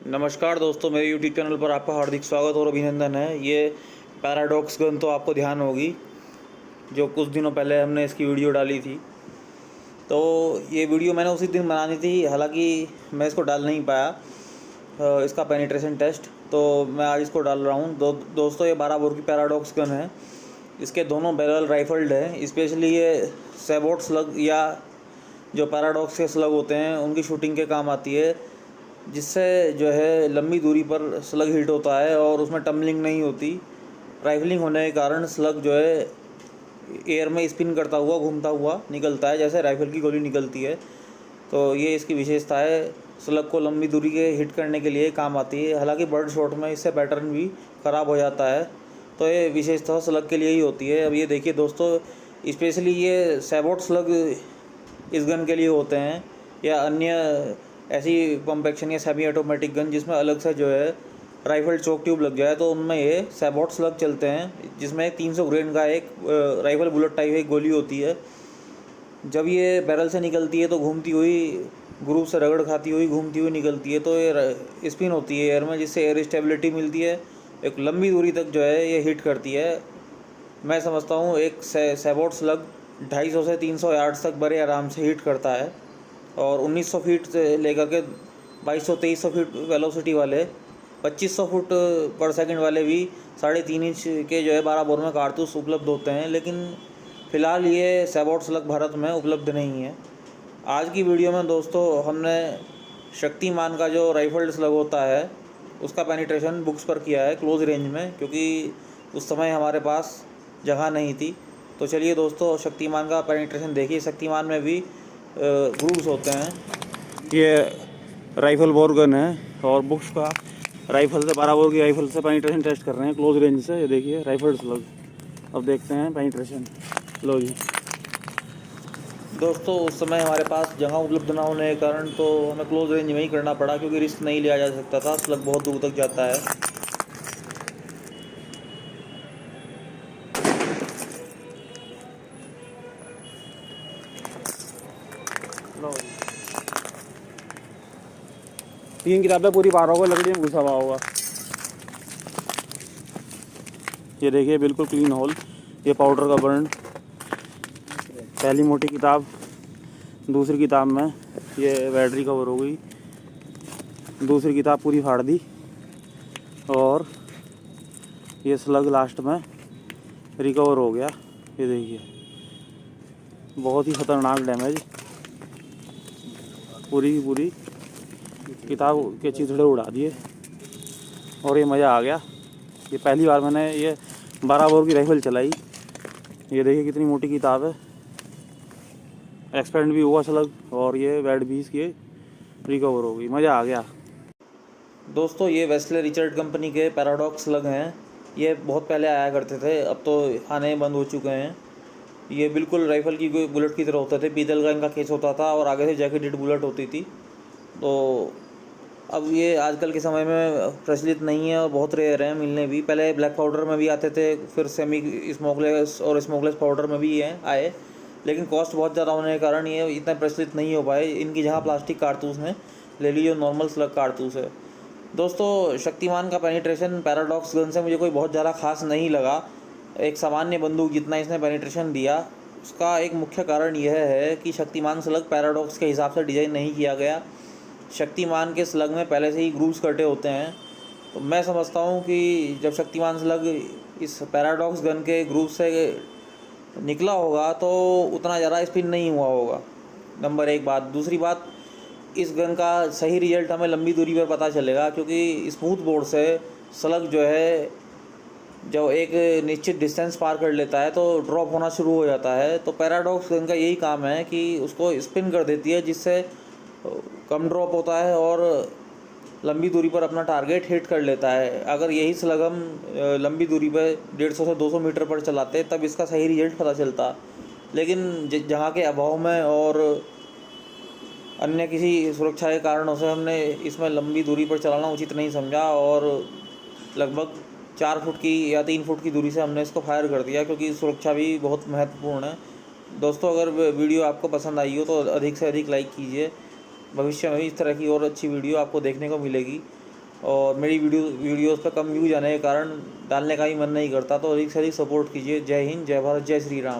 नमस्कार दोस्तों, मेरे YouTube चैनल पर आपका हार्दिक स्वागत और अभिनंदन है। ये पैराडॉक्स गन तो आपको ध्यान होगी, जो कुछ दिनों पहले हमने इसकी वीडियो डाली थी। तो ये वीडियो मैंने उसी दिन बनानी थी, हालांकि मैं इसको डाल नहीं पाया इसका पेनिट्रेशन टेस्ट। तो मैं आज इसको डाल रहा हूँ। दोस्तों ये 12 बोर की पैराडॉक्स गन है। इसके दोनों बैरल राइफल्ड है। स्पेशली ये सेबोट स्लग या जो पैराडॉक्स के स्लग होते हैं उनकी शूटिंग के काम आती है, जिससे जो है लंबी दूरी पर स्लग हिट होता है और उसमें टम्बलिंग नहीं होती। राइफलिंग होने के कारण स्लग जो है एयर में स्पिन करता हुआ घूमता हुआ निकलता है, जैसे राइफल की गोली निकलती है। तो ये इसकी विशेषता है, स्लग को लंबी दूरी के हिट करने के लिए काम आती है। हालांकि बर्ड शॉट में इससे पैटर्न भी ख़राब हो जाता है, तो ये विशेषता स्लग के लिए ही होती है। अब ये देखिए दोस्तों, स्पेशली ये सेबोट स्लग इस गन के लिए होते हैं, या अन्य ऐसी पंप एक्शन या सेमी ऑटोमेटिक गन जिसमें अलग से जो है राइफल चोक ट्यूब लग जाए, तो उनमें ये सेबोट स्लग चलते हैं, जिसमें 300 ग्रेन का एक राइफल बुलेट टाइप एक गोली होती है। जब ये बैरल से निकलती है तो घूमती हुई ग्रुप से रगड़ खाती हुई घूमती हुई निकलती है, तो ये स्पिन होती है एयर में, जिससे एयर स्टेबिलिटी मिलती है। एक लंबी दूरी तक जो है ये हिट करती है। मैं समझता हूँ एक सेबोट स्लग 250 से 300 यार्ड्स तक बड़े आराम से हिट करता है, और 1900 फीट से लेकर के 2200-2300 फीट वेलोसिटी वाले 2500 फुट पर सेकंड वाले भी 3.5 इंच के जो है 12 बोर में कारतूस उपलब्ध होते हैं। लेकिन फ़िलहाल ये सेबोट स्लग भारत में उपलब्ध नहीं है। आज की वीडियो में दोस्तों हमने शक्तिमान का जो राइफल्ड स्लग होता है उसका पेनिट्रेशन बुक्स पर किया है क्लोज रेंज में, क्योंकि उस समय हमारे पास जगह नहीं थी। तो चलिए दोस्तों, शक्तिमान का पेनिट्रेशन देखिए। शक्तिमान में भी ग्रूव्स होते हैं। ये राइफल बोर गन है और बुक्स का राइफल से 12 बोर की राइफल से पेनिट्रेशन टेस्ट कर रहे हैं क्लोज रेंज से। ये देखिए राइफल स्लग। अब देखते हैं पेनिट्रेशन। लो जी दोस्तों, उस समय हमारे पास जगह उपलब्ध ना होने के कारण तो हमें क्लोज रेंज में ही करना पड़ा, क्योंकि रिस्क नहीं लिया जा सकता था। स्लग बहुत दूर तक जाता है। लो 3 किताबें पूरी पार होगा, लकड़ी में घुसा हुआ होगा। ये देखिए बिल्कुल क्लीन होल। ये पाउडर का बर्न। पहली मोटी किताब, दूसरी किताब में ये बैटरी कवर हो गई, दूसरी किताब पूरी फाड़ दी, और ये स्लग लास्ट में रिकवर हो गया। ये देखिए बहुत ही ख़तरनाक डैमेज। पूरी की पूरी किताब के चिथड़े उड़ा दिए, और ये मज़ा आ गया। ये पहली बार मैंने ये 12 बोर की राइफल चलाई। ये देखिए कितनी मोटी किताब है। एक्सपेंड भी हुआ स्लग, और ये बैट भी इसकी रिकवर हो गई। मज़ा आ गया दोस्तों। ये वेस्ले रिचर्ड कंपनी के पैराडॉक्स स्लग हैं। ये बहुत पहले आया करते थे, अब तो आने बंद हो चुके हैं। ये बिल्कुल राइफल की बुलेट की तरह होते थे। पीतल का इनका केस होता था और आगे से जैकेटेड बुलेट होती थी। तो अब ये आजकल के समय में प्रचलित नहीं है और बहुत रेयर है मिलने भी। पहले ब्लैक पाउडर में भी आते थे, फिर सेमी स्मोकलेस और स्मोकलेस पाउडर में भी आए, लेकिन कॉस्ट बहुत ज़्यादा होने के कारण ये इतना प्रचलित नहीं हो पाए। इनकी जगह प्लास्टिक कारतूस ने ले ली, जो नॉर्मल स्लग कारतूस है। दोस्तों शक्तिमान का पेनिट्रेशन पैराडॉक्स गन से मुझे कोई बहुत ज़्यादा खास नहीं लगा। एक सामान्य बंदूक जितना इसने पेनिट्रेशन दिया। उसका एक मुख्य कारण यह है कि शक्तिमान स्लग पैराडॉक्स के हिसाब से डिज़ाइन नहीं किया गया। शक्तिमान के स्लग में पहले से ही ग्रूव्स कटे होते हैं। तो मैं समझता हूँ कि जब शक्तिमान स्लग इस पैराडॉक्स गन के ग्रूव से निकला होगा तो उतना ज़्यादा स्पिन नहीं हुआ होगा, नंबर एक बात। दूसरी बात, इस गन का सही रिजल्ट हमें लंबी दूरी पर पता चलेगा, क्योंकि स्मूथ बोर्ड से स्लग जो है जब एक निश्चित डिस्टेंस पार कर लेता है तो ड्रॉप होना शुरू हो जाता है। तो पैराडॉक्स गन का यही काम है कि उसको स्पिन कर देती है, जिससे कम ड्रॉप होता है और लंबी दूरी पर अपना टारगेट हिट कर लेता है। अगर यही स्लग हम लंबी दूरी पर 150 से 200 मीटर पर चलाते तब इसका सही रिजल्ट पता चलता। लेकिन जगह के अभाव में और अन्य किसी सुरक्षा के कारणों से हमने इसमें लंबी दूरी पर चलाना उचित नहीं समझा, और लगभग 4 फुट की या 3 फुट की दूरी से हमने इसको फायर कर दिया, क्योंकि सुरक्षा भी बहुत महत्वपूर्ण है। दोस्तों अगर वीडियो आपको पसंद आई हो तो अधिक से अधिक लाइक कीजिए। भविष्य में भी इस तरह की और अच्छी वीडियो आपको देखने को मिलेगी। और मेरी वीडियोस पे कम व्यूज आने के कारण डालने का भी मन नहीं करता, तो अधिक से अधिक सपोर्ट कीजिए। जय हिंद, जय भारत, जय श्री राम।